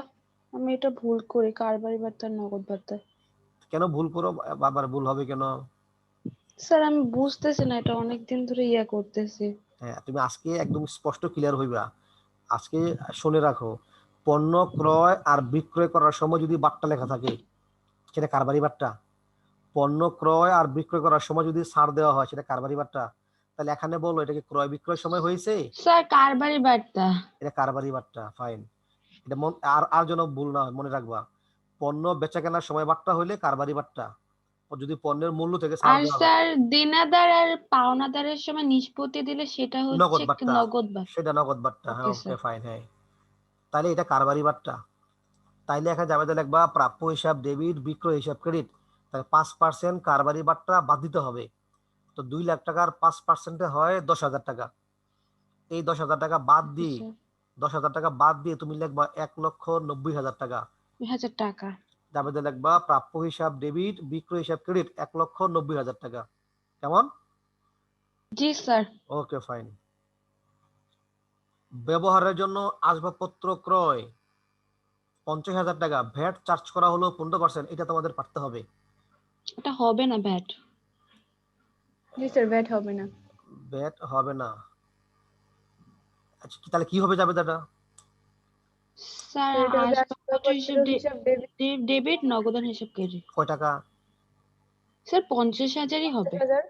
আমি এটা ভুল করি, কারবারি বার্তা নগদ বার্তা। কেন ভুল করো বারবার? ভুল হবে কেন? স্যার আমি বুঝতেছি না, এটা অনেকদিন ধরে করতেছি। হ্যাঁ, তুমি আজকে একদম স্পষ্ট ক্লিয়ার হইবা। আজকে শুনে রাখো, পণ্য ক্রয় আর বিক্রয় করার সময় যদি বাট্টা লেখা থাকে সেটা কারবারি বাট্টা। পণ্য ক্রয় আর বিক্রয় করার সময় যদি ছাড় দেওয়া হয় সেটা কারবারি বাট্টা। তাহলে এখানে বলো এটা কি ক্রয় বিক্রয় সময় হয়েছে? স্যার কারবারি বার্তা। এটা কারবারি বাট্টা, ফাইন। এটা আর আর যেন ভুল না হয় মনে রাখবা, পণ্য বেচা কেনার সময় বাট্টা হইলে কারবারি বাট্টা, যদি পণ্যের মূল্য থেকে ছাড় আর দেওয়া হয় স্যার দেনাদার আর পাওনাদারের সময় নিষ্পত্তি দিলে সেটা হচ্ছে নগদ বাট্টা, নগদ বার্তা। সেটা নগদ বাট্টা। হ্যাঁ, ওকে ওকে, স্যার। ফাইন। হ্যাঁ, তাহলে এটা কারবারি বাট্টা। তাইলে এখানে যাবে লিখবা প্রাপ্য হিসাব ডেবিট, বিক্রয় হিসাব ক্রেডিট। তাহলে 5% কারবারি বাট্টা বাদ দিতে হবে। তো 2 লাখ টাকার 5% হয় 10,000 টাকা। এই 10,000 টাকা বাদ ওকে দিয়ে, স্যার। 10,000 টাকা বাদ দিয়ে তুমি লিখবা 1,90,000 টাকা। 2,000 টাকা। যাবে লিখবা প্রাপ্য হিসাব ডেবিট, বিক্রয় হিসাব ক্রেডিট 1,90,000 টাকা। কেমন? জি স্যার। Okay, fine. ব্যবহারের জন্য আসবাবপত্র ক্রয় 50,000 টাকা, ভ্যাট চার্জ করা হলো 15%। এটা তোমাদের পারতে হবে। এটা হবে না ভ্যাট। জি স্যার, ব্যাট হবে না। ভ্যাট হবে না। আচ্ছা, তাহলে কি হবে যাবে দাদা? স্যার এটা হবে আসবাবপত্র আসবাবপত্র হিসাব ডেবিট ডেবিট, নগদান হিসাব ক্রেডিট। কয় টাকা? স্যার 50,000ই হবে। 50,000।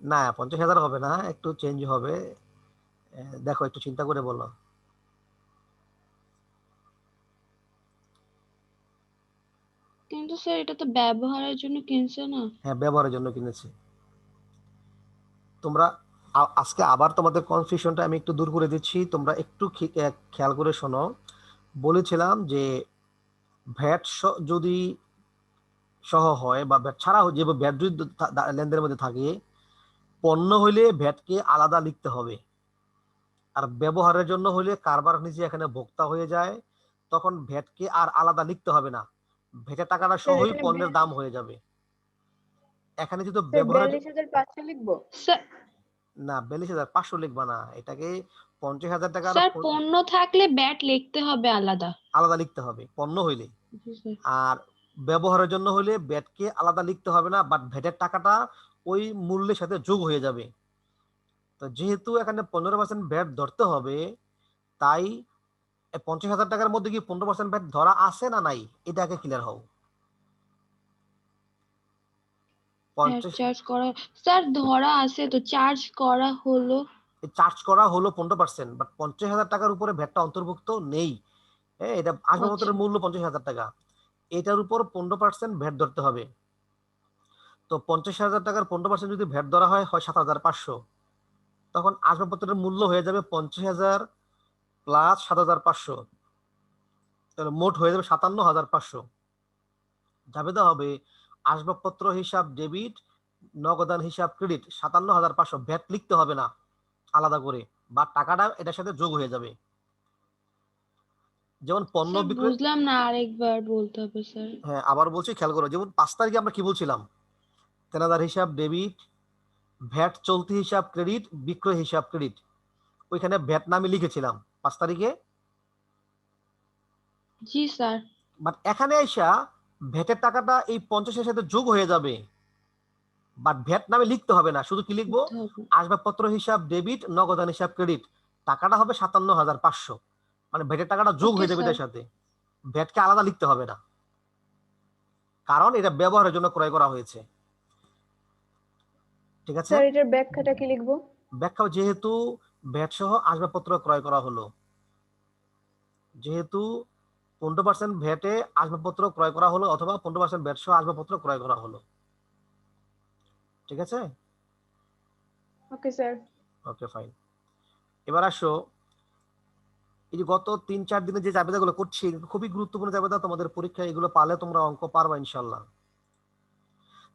না, 50,000 হবে না, একটু চেঞ্জ হবে। দেখো, একটু চিন্তা করে বলো। কিন্তু স্যার এটা তো ব্যবহারের জন্য কিনছে না। হ্যাঁ, ব্যবহারের জন্য কিনেছি। তোমরা আজকে আবার তোমাদের কনফিউশনটা আমি একটু দূর করে দিচ্ছি, তোমরা একটু খেয়াল করে শোনো। বলেছিলাম যে ভ্যাট যদি সহ হয় বা ভ্যাট ছাড়া যে ভ্যাট যদি লেনদেনের মধ্যে থাকে, পণ্য হইলে ভ্যাটকে আলাদা লিখতে হবে। আর ব্যবহারের জন্য হইলে কারবার নিজে এখানে ভোক্তা হয়ে যায়, তখন ভ্যাটকে আর আলাদা লিখতে হবে না, ভ্যাটের টাকাটা স্যার সহই এখানে পণ্যের দাম হয়ে যাবে। এখানে যদি স্যার ব্যবহারের 42,500 লিখবো। স্যার না, 42,500 লিখবা না, এটাকে 50,000 টাকার স্যার পণ্য থাকলে ব্যাট লিখতে হবে আলাদা। আলাদা লিখতে হবে পণ্য হইলে। জি স্যার। আর ব্যবহারের জন্য হইলে ভ্যাটকে আলাদা লিখতে হবে না, বাট ভ্যাটের টাকাটা ওই মূল্যের সাথে যোগ হয়ে যাবে। তো যেহেতু এখানে 15% ভ্যাট ধরতে হবে, তাই 50,000 টাকার মধ্যে কি 15% ভ্যাট ধরা আছে না নাই, এটাকে ক্লিয়ার হও। ভ্যাট চার্জ করা, স্যার ধরা আছে তো, চার্জ করা হলো। চার্জ করা হলো 15%, বাট 50,000 টাকার উপরে ভ্যাটটা অন্তর্ভুক্ত নেই। হ্যাঁ, এটা আসবাবপত্রের আচ্ছা। মূল্য 50,000 টাকা, এটার উপর 15% ভ্যাট ধরতে হবে। তো 50,000 টাকার 15% যদি ভ্যাট ধরা হয় 7,500, তখন আসবাবপত্রের মূল্য হয়ে যাবে 50,000 প্লাস 7,500, তাহলে মোট হয়ে যাবে 57,500। জাবেদা হবে আসবাবপত্র হিসাব ডেবিট, নগদান হিসাব ক্রেডিট 57,500। ভ্যাট লিখতে হবে না আলাদা করে, বা টাকাটা এটার সাথে যোগ হয়ে যাবে। যেমন পণ্য স্যার বিক্রয়, বুঝলাম না, আরেকবার বলতে হবে স্যার। হ্যাঁ আবার বলছি, খেয়াল করো। যেমন 5 তারিখে আমরা কি বলছিলাম, কেনাদার হিসাব ডেবিট, ভ্যাট চলতি হিসাব ক্রেডিট, বিক্রয় হিসাব ক্রেডিট। ওইখানে ভ্যাট নামে লিখেছিলাম 5 তারিখে। জি স্যার। বাট এখানে আইসা ভ্যাটের টাকাটা এই 50-এর সাথে যোগ হয়ে যাবে, বাট ভ্যাট নামে লিখতে হবে না, শুধু কি লিখবো, লিখতে হবে। আসবাবপত্র হিসাব ডেবিট, নগদান হিসাব ক্রেডিট। টাকাটা হবে 57,500, মানে ভ্যাটের টাকাটা যোগ ওকে হয়ে যাবে স্যার। এটার সাথে, ভ্যাটকে আলাদা লিখতে হবে না, কারণ এটা ব্যবহারের জন্য ক্রয় করা হয়েছে। ঠিক আছে? স্যার এটার ব্যাখ্যাটা কি লিখবো? ব্যাখ্যা, যেহেতু ভ্যাট সহ আসবাবপত্র ক্রয় করা হলো, যেহেতু 15% ভ্যাটে আসবাবপত্র ক্রয় করা হলো, অথবা 15% ভ্যাট সহ আসবাবপত্র ক্রয় করা হলো। ঠিক আছে? Okay sir. Okay, fine. এবার আসো, এই যে গত 3-4 দিনে যে জাবেদাগুলো করছি, খুবই গুরুত্বপূর্ণ জাবেদা, তোমাদের পরীক্ষায় এগুলো পালে তোমরা অঙ্ক পারবা ইনশাল্লাহ।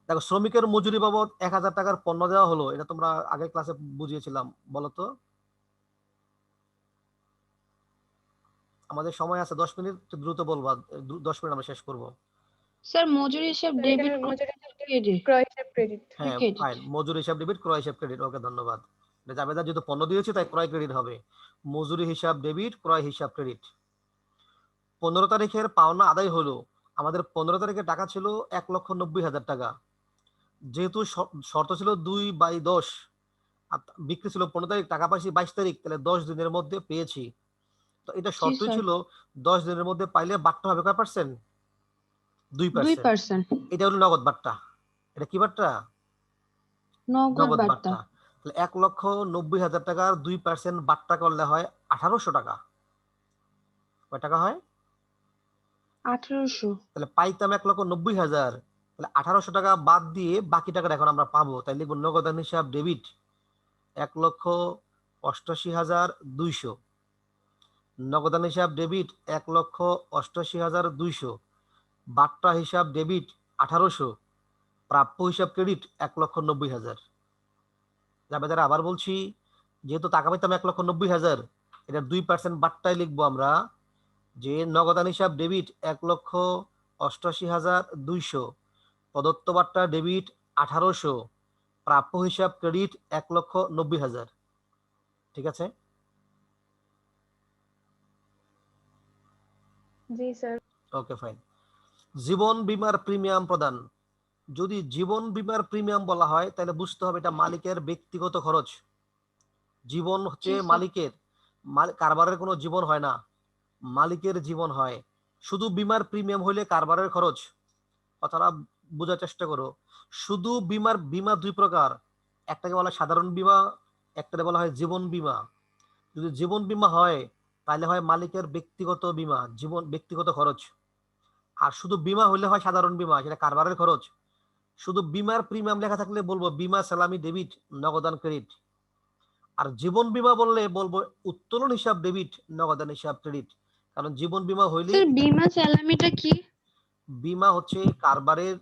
দেখো, শ্রমিকের মজুরি বাবদ 1,000 টাকার পণ্য দেওয়া হলো, এটা তোমরা আগের ক্লাসে বুঝিয়েছিলাম, বলো তো। আমাদের সময় আছে 10 মিনিট, দ্রুত বলবা, 10 মিনিট আমরা শেষ করব। স্যার মজুরি হিসাব স্যার ডেবিট এখানে মজুরি ক্রেডিট ক্রয় হিসাব ক্রেডিট। হ্যাঁ ক্রেডিট। ফাইন, মজুরি হিসাব ডেবিট, ক্রয় হিসাব ক্রেডিট। ওকে ধন্যবাদ। জাবেদা যেহেতু পণ্য দিয়েছি তাই ক্রয় ক্রেডিট হবে। মজুরি হিসাব ডেবিট, ক্রয় হিসাব ক্রেডিট। 15 তারিখের পাওনা আদায় হলো। আমাদের 15 তারিখে টাকা ছিল 1,90,000 টাকা। যেহেতু শর্ত ছিল 2/10, আর বিক্রি ছিল 15 তারিখ, টাকা পাইছি 22 তারিখ, তাহলে 10 দিনের মধ্যে পেয়েছি। তো এটা জি শর্তই স্যার। ছিল 10 দিনের মধ্যে পাইলে বাট্টা হবে কয় পার্সেন্ট? 2%। 2%। এটা হলো নগদ বাট্টা। এটা কি বাট্টা? নগদ নগদ বার্তা। বাট্টা। তাহলে 1,90,000 টাকার 2% বাট্টা করলে হয় 1800 টাকা। কয় টাকা হয়? 1800। তাহলে পাইতাম 1,90,000, তাহলে 1800 টাকা বাদ দিয়ে বাকি টাকাটা এখন আমরা পাবো। তাই লিখবো নগদান হিসাব ডেবিট 1,88,200। নগদান হিসাব ডেবিট 1,88,200। বাট্টা হিসাব ডেবিট 1800। প্রাপ্য হিসাব ক্রেডিট 1,90,000। যাবে যারা আবার বলছি, যেহেতু টাকা পাইতাম 1,90,000, এটা 2% বাট্টায় লিখবো আমরা যে নগদান হিসাব ডেবিট 1,88,200, প্রদত্ত বাট্টা ডেবিট 1800, প্রাপ্য হিসাব ক্রেডিট 1,90,000। ঠিক আছে? জি স্যার। Okay fine. জীবন বীমার প্রিমিয়াম প্রদান। যদি জীবন বীমার প্রিমিয়াম বলা হয় তাহলে বুঝতে হবে এটা মালিকের ব্যক্তিগত খরচ। জীবন হচ্ছে জি স্যার। মালিকের, কারবারের কোনো জীবন হয় না, মালিকের জীবন হয়। শুধু বীমার প্রিমিয়াম হইলে কারবারের খরচ। কথাটা বোঝার চেষ্টা করো। শুধু বীমা দুই প্রকার, একটাকে বলা হয় সাধারণ বীমা, একটাকে বলা হয় জীবন বীমা। যদি জীবন বীমা হয় তাহলে হয় মালিকের ব্যক্তিগত বীমা, জীবন ব্যক্তিগত খরচ। আর শুধু বীমা হইলে হয় সাধারণ বীমা, সেটা কারবারের খরচ। শুধু বীমার প্রিমিয়াম লেখা থাকলে বলবো বীমা সালামি ডেবিট, নগদান ক্রেডিট। আর জীবন বীমা বললে বলবো উত্তোলন হিসাব ডেবিট, নগদান হিসাব ক্রেডিট। কারণ জীবন বীমা হইলেই, স্যার বীমা স্যালামিটা কি? বীমা হচ্ছে কারবারের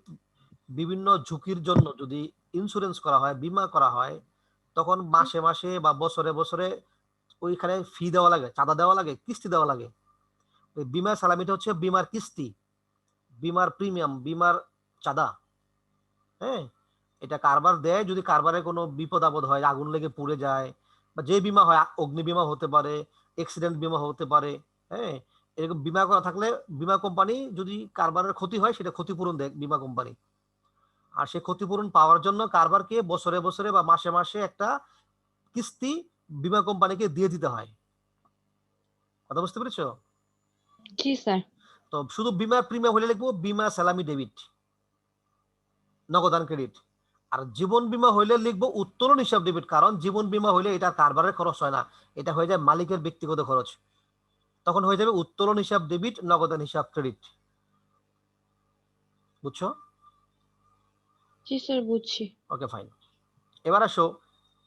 বিভিন্ন ঝুঁকির জন্য যদি ইন্স্যুরেন্স করা হয়, বীমা করা হয়, তখন মাসে মাসে বা বছরে বছরে ওইখানে ফি দেওয়া লাগে, চাঁদা দেওয়া লাগে, কিস্তি দেওয়া লাগে। ওই বীমা সালামিটা হচ্ছে বীমার কিস্তি, বীমার প্রিমিয়াম, বীমার চাঁদা। হ্যাঁ, এটা কারবার দেয় যদি কারবারে কোনো বিপদ আপদ হয়, আগুন লেগে পুড়ে যায়, বা যে বীমা হয়, অগ্নি বীমা হতে পারে, অ্যাক্সিডেন্ট বীমা হতে পারে। হ্যাঁ, এরকম বীমা করা থাকলে বীমা কোম্পানি যদি কারবারের ক্ষতি হয় সেটা ক্ষতিপূরণ দেয় বীমা কোম্পানি। আর সে ক্ষতিপূরণ পাওয়ার জন্য কারবারকে বছরে বছরে বা মাসে মাসে একটা কিস্তি বীমা কোম্পানিকে দিয়ে দিতে হয়। কথা বুঝতে পেরেছো? জি স্যার। তো শুধু বীমার প্রিমিয়াম হলে লিখবো বীমা সালামি ডেবিট, নগদান ক্রেডিট। আর জীবন বীমা হইলে লিখবো উত্তোলন হিসাব ডেবিট, কারণ জীবন বীমা হইলে এটা কারবারের খরচ হয় না, এটা হয়ে যায় মালিকের ব্যক্তিগত খরচ। তখন হয়ে যাবে উত্তোলন হিসাব ডেবিট, নগদান হিসাব ক্রেডিট। বুঝছো? জি স্যার বুঝছি। ওকে ফাইন। এবার আসো,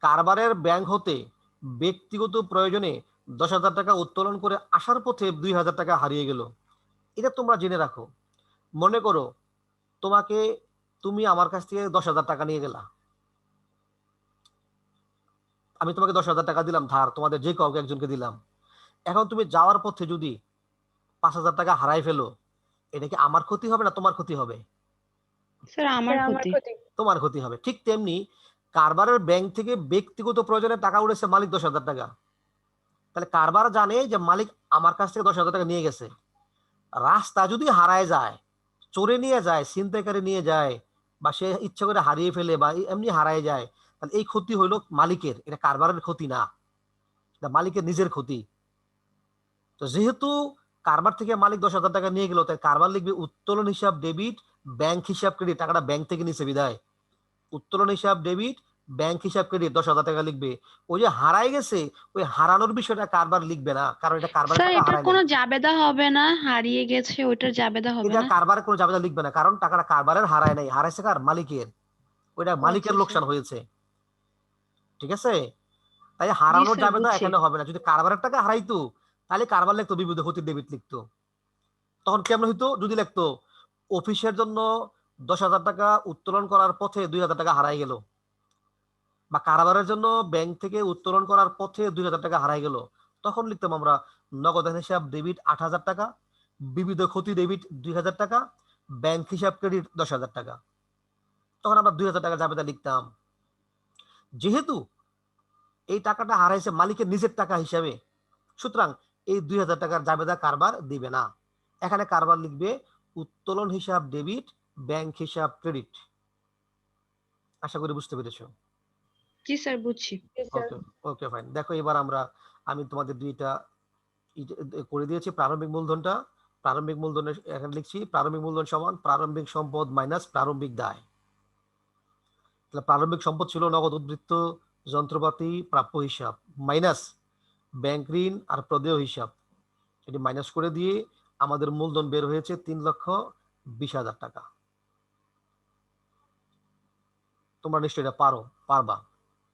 কারবারের ব্যাংক হতে ব্যক্তিগত প্রয়োজনে 10,000 টাকা উত্তোলন করে আসার পথে 2,000 টাকা হারিয়ে গেল। এটা তোমরা জেনে রাখো। মনে করো তুমি আমার কাছ থেকে 10,000 টাকা নিয়ে গেলা, আমি তোমাকে 10,000 টাকা দিলাম ধার, তোমাদের যে কাউকে একজনকে দিলাম। এখন তুমি যাওয়ার পথে যদি 5,000 টাকা হারাই ফেলো, এটা কি আমার ক্ষতি হবে না তোমার ক্ষতি হবে? স্যার আমার ক্ষতি। তোমার ক্ষতি হবে। ঠিক তেমনি কারবারের ব্যাংক থেকে ব্যক্তিগত প্রয়োজনে টাকা উঠেছে মালিক 10,000 টাকা, তাহলে কারবার জানে যে মালিক আমার কাছ থেকে 10,000 টাকা নিয়ে গেছে। রাস্তা যদি হারায় যায়, চোরে নিয়ে যায়, ছিনতাইকারী নিয়ে যায়, বা সে ইচ্ছা করে হারিয়ে ফেলে বা এমনি হারায় যায়, তাহলে এই ক্ষতি হইলো মালিকের, এটা কারবারের ক্ষতি না, এটা মালিকের নিজের ক্ষতি। তো যেহেতু কারবার থেকে মালিক 10,000 টাকা নিয়ে গেল, তাই কারবার লিখবে উত্তোলন হিসাব ডেবিট, ব্যাংক হিসাব ক্রেডিট, টাকাটা ব্যাংক থেকে নিচে বিদায়। উত্তোলন হিসাব ডেবিট, ব্যাংক হিসাব ক্রেডিট, 10,000 টাকা লিখবে। ওই যে হারাই গেছে, ওই হারানোর বিষয়টা কারবার লিখবে না, কারণ এটা কারবারের স্যার টাকা এটার হারায় কোনো নাই। জাবেদা হবে না? হারিয়ে গেছে ওইটার জাবেদা হবে এটা না? কারবারের কোনো জাবেদা লিখবে না, কারণ টাকাটা কারবারের হারায় নাই, হারাইছে কার? মালিকের। ওইটা ও মালিকের আচ্ছা লোকসান স্যার। হয়েছে। ঠিক আছে? তাই জি হারানোর স্যার জাবেদা বুঝছি। এখানে হবে না। যদি কারবারের টাকা হারাইতো তাহলে কারবার লিখতো বিবিধ ক্ষতির ডেবিট লিখতো। তখন কেমন হইতো? যদি লিখতো অফিসের জন্য 10,000 টাকা উত্তোলন করার পথে 2,000 টাকা হারাই গেল, বা কারবারের জন্য ব্যাংক থেকে উত্তোলন করার পথে 2,000 টাকা হারাই গেল, তখন লিখতাম আমরা নগদান হিসাব ডেবিট 8,000 টাকা, বিবিধ ক্ষতি ডেবিট 2,000 টাকা, ব্যাংক হিসাব ক্রেডিট 10,000 টাকা। তখন আমরা 2,000 টাকা জাবেদা লিখতাম। যেহেতু এই টাকাটা হারাইছে মালিকের নিজের টাকা হিসাবে, সুতরাং এই 2,000 টাকার জাবেদা কারবার দিবে না। এখানে কারবার লিখবে উত্তোলন হিসাব ডেবিট, ব্যাংক হিসাব ক্রেডিট। আশা করি বুঝতে পেরেছো। জি স্যার, বুঝছি। ওকে ওকে ফাইন। দেখো এবার আমি তোমাদের দুইটা করে দিয়েছি। প্রারম্ভিক মূলধনটা, প্রারম্ভিক মূলধনের এখানে লিখছি প্রারম্ভিক মূলধন সমান প্রারম্ভিক সম্পদ মাইনাস প্রারম্ভিক দায়। তাহলে প্রারম্ভিক সম্পদ ছিল নগদ উদ্বৃত্ত, যন্ত্রপাতি, প্রাপ্য হিসাব মাইনাস ব্যাংক ঋণ আর প্রদেয় হিসাব, এটি মাইনাস করে দিয়ে আমাদের মূলধন বের হয়েছে 3,20,000 টাকা। তোমরা নিশ্চয়ই এটা পারবা।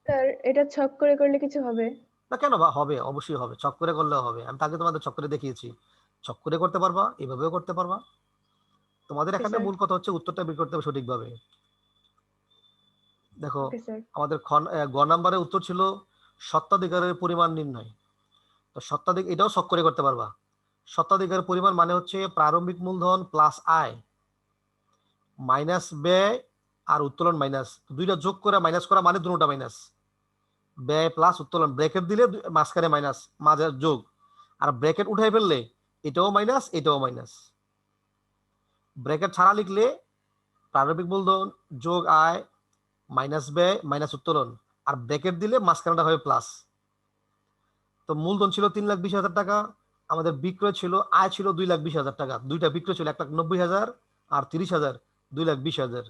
স্যার এটা ছক করে করলে কিছু হবে? না কেন হবে, অবশ্যই হবে, ছক করে করলেও হবে। আমি তাকে তোমাদের ছক করে দেখিয়েছি, ছক করে করতে পারবা, এভাবেও করতে পারবা। তোমাদের এখানে মূল কথা হচ্ছে উত্তরটা বের করতে হবে সঠিকভাবে। দেখো আমাদের গ নাম্বারে উত্তর ছিল স্বত্বাধিকারের পরিমাণ নির্ণয়। তো স্বত্বাধিকার এটাও ছক করে করতে পারবা। স্বত্বাধিকারের পরিমাণ মানে হচ্ছে প্রারম্ভিক মূলধন প্লাস আয় মাইনাস ব্যয় আর উত্তোলন মাইনাস, দুইটা যোগ করে মাইনাস করা মানে দুটোটা মাইনাস। ব্যয় প্লাস উত্তোলন, ব্র্যাকেট দিলে মাঝখানে মাইনাস, মাঝে যোগ, আর ব্র্যাকেট উঠাই ফেললে এটাও মাইনাস এটাও মাইনাস। ব্র্যাকেট ছাড়া লিখলে প্রারম্ভিক মূলধন যোগ আয় মাইনাস ব্যয় মাইনাস উত্তোলন, আর ব্র্যাকেট দিলে মাঝখানেটা হবে প্লাস। তো মূলধন ছিল 3,20,000 টাকা, আমাদের বিক্রয় ছিল আয় ছিল 2,20,000 টাকা। দুইটা বিক্রয় ছিল 1,90,000 আর 30,000, 2,20,000।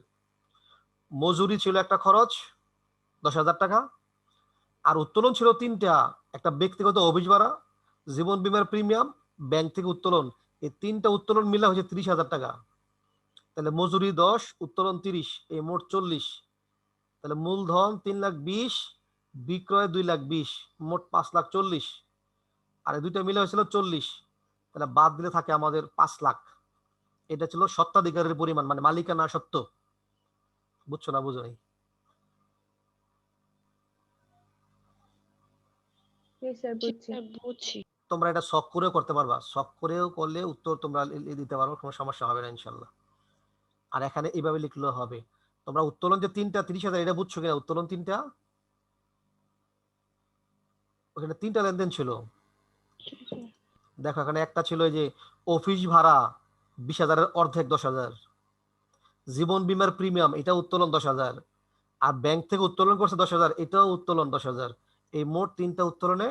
মজুরি ছিল একটা খরচ 10,000 টাকা, আর উত্তোলন ছিল তিনটা, একটা ব্যক্তিগত অফিস ভাড়া, জীবন বীমার প্রিমিয়াম, ব্যাংক থেকে উত্তোলন। এই তিনটা উত্তোলন মিলে হচ্ছে 30,000 টাকা। তাহলে মজুরি 10, উত্তোলন 30, এই মোট 40। তাহলে মূলধন 3,20,000, বিক্রয় 2,20,000, মোট 5,40,000, আর এই দুইটা মিলে হয়েছিল 40। তাহলে বাদ দিলে থাকে আমাদের 5 লাখ। এটা ছিল স্বত্বাধিকারের পরিমাণ, মানে মালিকানা সত্ত্ব। বুঝছো না বুঝো নাই? তোমরা এটা শখ করেও করতে পারবা, শখ করেও করলে উত্তর তোমরা দিতে পারো, কোনো সমস্যা হবে না ইনশাল্লাহ। আর এখানে এইভাবে লিখলেও হবে। তোমরা উত্তোলন যে 3টা 30,000 এটা বুঝছো কিনা? উত্তোলন 3টা, ওখানে 3টা লেনদেন ছিল। দেখো এখানে একটা ছিল যে অফিস ভাড়া 20,000-এর অর্ধেক 10,000, জীবন বীমার প্রিমিয়াম এটা উত্তোলন 10,000, আর ব্যাংক থেকে উত্তোলন করছে 10,000, এটাও উত্তোলন 10,000। এই মোট 3টা উত্তোলনে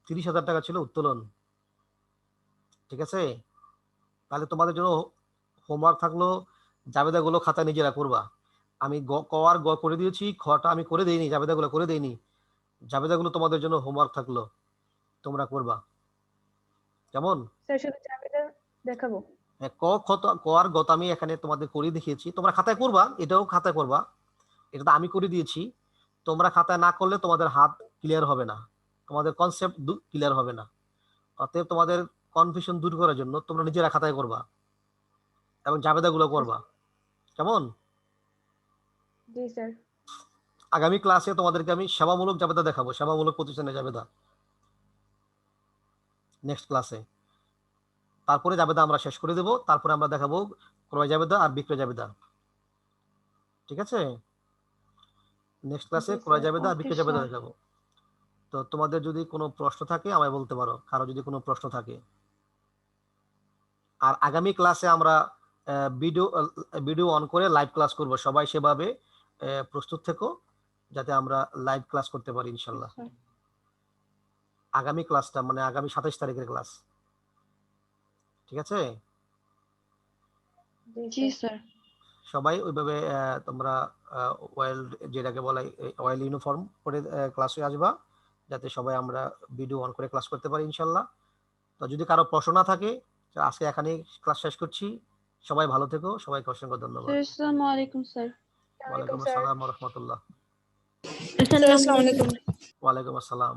30,000 টাকা ছিল উত্তোলন। ঠিক আছে? তাহলে তোমাদের জন্য হোমওয়ার্ক থাকলো, জাবেদাগুলো খাতা নিজেরা করবা। আমি ক আর গ করে দিয়েছি, খটা আমি করে দেইনি, জাবেদাগুলো করে দেইনি। জাবেদাগুলো তোমাদের জন্য হোমওয়ার্ক থাকলো, তোমরা করবা। কেমন? স্যার শুধু জাবেদা দেখাবো? ক আর গ আমি এখানে তোমাদের করে দেখিয়েছি, তোমরা খাতায় করবা, এটাও খাতায় করবা। এটা তো আমি করে দিয়েছি, তোমরা খাতায় না করলে তোমাদের হাত ক্লিয়ার হবে না, তোমাদের কনসেপ্ট ক্লিয়ার হবে না। অতএব তোমাদের কনফিউশন দূর করার জন্য তোমরা নিজেরা খাতায় করবা এবং জাবেদাগুলো করবা। কেমন? জি স্যার। আগামী ক্লাসে তোমাদেরকে আমি সেবামূলক জাবেদা দেখাবো, সেবামূলক প্রতিষ্ঠানের জাবেদা নেক্সট ক্লাসে। তারপরে জাবেদা আমরা শেষ করে দেব, তারপরে আমরা দেখাবো ক্রয় জাবেদা আর বিক্রয় জাবেদা। ঠিক আছে? নেক্সট ক্লাসে ক্রয় জাবেদা আর বিক্রয় জাবেদা দেখাবো। তো তোমাদের যদি কোনো প্রশ্ন থাকে আমায় বলতে পারো, কারো যদি কোনো প্রশ্ন থাকে। আর আগামী ক্লাসে আমরা ভিডিও অন করে লাইভ ক্লাস করব, সবাই সেভাবে প্রস্তুত থেকো যাতে আমরা লাইভ ক্লাস করতে পারি ইনশাল্লাহ। আগামী ক্লাসটা মানে আগামী 27 তারিখের ক্লাস। ঠিক আছে? জি স্যার। সবাই ওইভাবে তোমরা ওয়েল যেটাকে বলে ওয়েল ইউনিফর্ম পরে ক্লাসে আসবা, যাতে সবাই আমরা ভিডিও অন করে ক্লাস করতে পারি ইনশাল্লাহ। তো যদি কারো প্রশ্ন না থাকে আজকে এখানেই ক্লাস শেষ করছি। সবাই ভালো থেকো, সবাইকে অসংখ্য ধন্যবাদ। আসসালামু আলাইকুম স্যার। ওয়ালাইকুম আসসালাম ওয়া রাহমাতুল্লাহ। আসসালামু আলাইকুম। ওয়ালাইকুম আসসালাম।